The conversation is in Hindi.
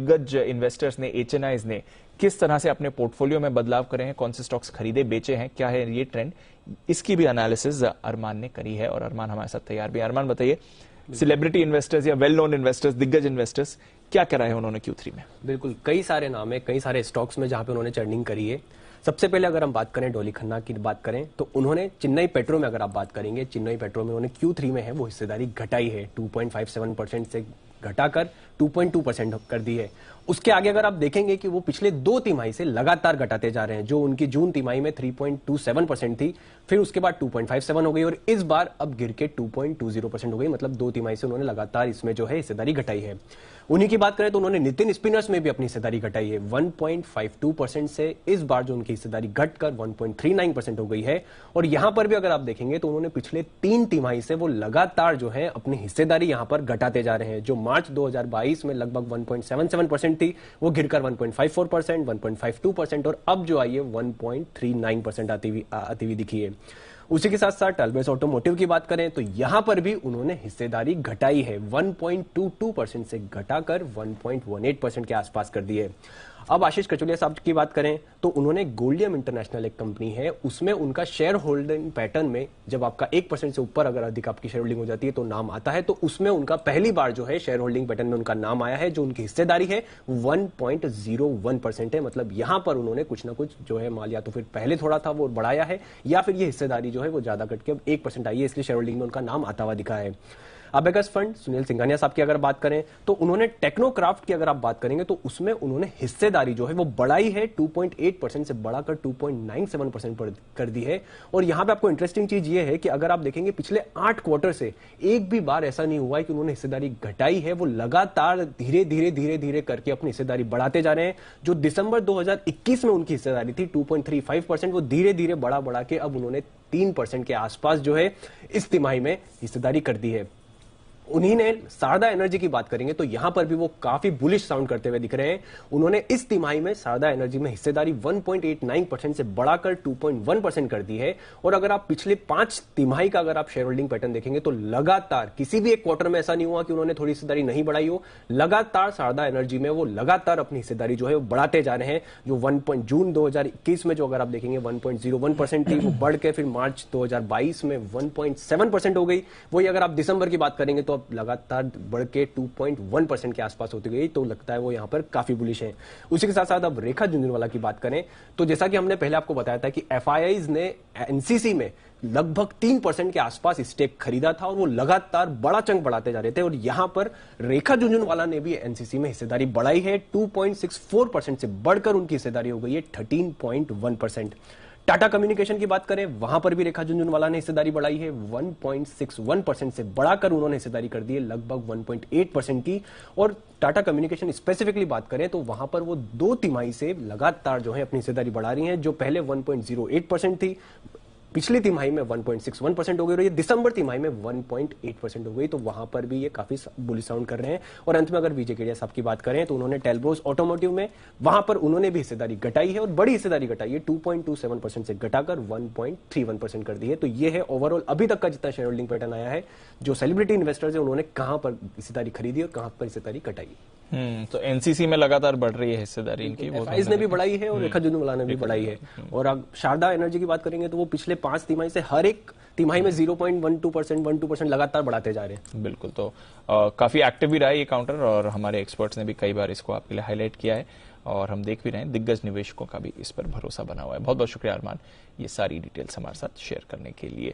दिग्गज इन्वेस्टर्स ने, एचएनआईज ने किस तरह से अपने पोर्टफोलियो में बदलाव करे हैं, कौन से स्टॉक्स खरीदे बेचे हैं, क्या है ये ट्रेंड, इसकी भी एनालिसिस अरमान ने करी है और अरमान हमारे साथ तैयार भी है। अरमान बताइए, सेलिब्रिटी इन्वेस्टर्स या वेल नोन इन्वेस्टर्स, दिग्गज इन्वेस्टर्स, क्या करा है उन्होंने Q3 में? बिल्कुल, कई सारे नाम है, कई सारे स्टॉक्स में जहां पे उन्होंने चर्निंग करी है। सबसे पहले अगर हम बात करें डॉली खन्ना की बात करें तो उन्होंने चेन्नई पेट्रो में, अगर आप बात करेंगे चेन्नई पेट्रो में उन्होंने Q3 में है वो हिस्सेदारी घटाई है, 2.57% से घटाकर 2.2% कर दी है। उसके आगे अगर आप देखेंगे कि वो पिछले 2 तिमाही से लगातार घटाते जा रहे हैं। जो उनकी जून तिमाही में 3.27% थी, फिर उसके बाद 2.57 हो गई और इस बार अब गिर के 2.20% हो गई। मतलब 2 तिमाही से उन्होंने लगातार इसमें जो है हिस्सेदारी घटाई है। उन्हीं की बात करें तो उन्होंने नितिन स्पिनर्स में भी अपनी हिस्सेदारी घटाई है, 1.52% से इस बार जो उनकी हिस्सेदारी घटकर 1.39% हो गई है। और यहां पर भी अगर आप देखेंगे तो उन्होंने पिछले 3 तिमाही से वो लगातार जो है अपनी हिस्सेदारी यहां पर घटाते जा रहे हैं। जो मार्च 2022 में लगभग 1.77% थी, वो गिरकर 1.54%, 1.52% और अब जो आई है 1.39% आती हुई दिखी है। उसी के साथ साथ टलबेस ऑटोमोटिव की बात करें तो यहां पर भी उन्होंने हिस्सेदारी घटाई है, 1.22% से घटाकर 1.18% के आसपास कर दी है। अब आशीष कचोलिया साहब की बात करें तो उन्होंने गोल्डियम इंटरनेशनल एक कंपनी है, उसमें उनका शेयर होल्डिंग पैटर्न में जब आपका 1% से ऊपर अगर अधिक आपकी शेयर होल्डिंग हो जाती है तो नाम आता है। तो उसमें उनका पहली बार जो है शेयर होल्डिंग पैटर्न में उनका नाम आया है। जो उनकी हिस्सेदारी है 1.01% है। मतलब यहां पर उन्होंने कुछ ना कुछ जो है माल या तो फिर पहले थोड़ा था वो बढ़ाया है, या फिर ये हिस्सेदारी जो है वो ज्यादा घट के अब 1% आई है, इसलिए शेयर होल्डिंग में उनका नाम आता हुआ दिखा है। अबेकस फंड सुनील सिंघानिया साहब की अगर बात करें तो उन्होंने टेक्नोक्राफ्ट की अगर आप बात करेंगे तो उसमें उन्होंने हिस्सेदारी जो है वो बढ़ाई है, 2.8% से बढ़ाकर 2.97% पर कर दी है। और यहां पे आपको इंटरेस्टिंग चीज ये है कि अगर आप देखेंगे पिछले 8 क्वार्टर से एक भी बार ऐसा नहीं हुआ है कि उन्होंने हिस्सेदारी घटाई है। वो लगातार धीरे धीरे करके अपनी हिस्सेदारी बढ़ाते जा रहे हैं। जो दिसंबर 2021 में उनकी हिस्सेदारी थी 2.35%, वो धीरे धीरे बढ़ा के अब उन्होंने 3% के आसपास जो है इस तिमाही में हिस्सेदारी कर दी है। उन्हीं ने शारदा एनर्जी की बात करेंगे तो यहां पर भी वो काफी बुलिश साउंड करते हुए दिख रहे हैं। उन्होंने इस तिमाही में शारदा एनर्जी में हिस्सेदारी 1.89% से बढ़ाकर 2.1% कर दी है। और अगर आप पिछले 5 तिमाही का अगर आप शेयर होल्डिंग पैटर्न देखेंगे तो लगातार किसी भी एक क्वार्टर में ऐसा नहीं हुआ कि उन्होंने थोड़ी हिस्सेदारी नहीं बढ़ाई हो। लगातार शारदा एनर्जी में वो लगातार अपनी हिस्सेदारी जो है वो बढ़ाते जा रहे हैं। जो जून 2021 में जो अगर आप देखेंगे 1.01% थी, वो बढ़ के फिर मार्च 2022 में 1.7% हो गई। वही अगर आप दिसंबर की बात करेंगे तो लगातार बढ़ के 2.1% के आसपास होती गई। तो लगता है वो यहां पर काफी बुलिश है। उसी के साथ साथ अब रेखा झुंझुनवाला की बात करें तो जैसा कि हमने पहले आपको बताया था कि एफआईआईज ने एनसीसी में लगभग 3% के आसपास स्टेक खरीदा था और वो लगातार बड़ा चंक बढ़ाते जा रहे थे। और यहां पर रेखा झुंझुनवाला ने भी एनसीसी में हिस्सेदारी बढ़ाई है, 2.64% से बढ़कर उनकी हिस्सेदारी हो गई है 13.1%। टाटा कम्युनिकेशन की बात करें वहां पर भी रेखा झुंझुनवाला ने हिस्सेदारी बढ़ाई है, 1.61% से बढ़ाकर उन्होंने हिस्सेदारी कर दी है लगभग 1.8% की। और टाटा कम्युनिकेशन स्पेसिफिकली बात करें तो वहां पर वो 2 तिमाही से लगातार जो है अपनी हिस्सेदारी बढ़ा रही हैं। जो पहले 1.08% थी, पिछली तिमाही में 1.61% हो गई और ये दिसंबर तिमाही में 1.8% हो गई। तो वहां पर भी ये काफी बुलिश साउंड कर रहे हैं। और अंत में अगर विजय केडिया साहब की बात करें तो उन्होंने टेलब्रोस ऑटोमोटिव में वहां पर उन्होंने भी हिस्सेदारी घटाई है और बड़ी हिस्सेदारी घटाई है, 2.27% से घटाकर 1.31% कर दी है। तो ये है ओवरऑल अभी तक का जितना शेयर होल्डिंग पैटर्न आया है। जो सेलिब्रिटी इन्वेस्टर्स है उन्होंने कहां पर हिस्सेदारी खरीदी और कहां पर हिस्सेदारी घटाई। तो एनसीसी में लगातार बढ़ रही है हिस्सेदारी इनकी, वो एफआईआईज ने भी बढ़ाई है और रेखा झुंझुनवाला ने भी बढ़ाई है। और अब शारदा एनर्जी की बात करेंगे तो वो पिछले 5 तिमाही से हर एक तिमाही में 0.12% लगातार बढ़ाते जा रहे हैं। बिल्कुल, तो काफी एक्टिव भी रहा है ये काउंटर और हमारे एक्सपर्ट्स ने भी कई बार इसको आपके लिए हाईलाइट किया है और हम देख भी रहे हैं दिग्गज निवेशकों का भी इस पर भरोसा बना हुआ है। बहुत बहुत शुक्रिया अरमान, ये सारी डिटेल्स हमारे साथ शेयर करने के लिए।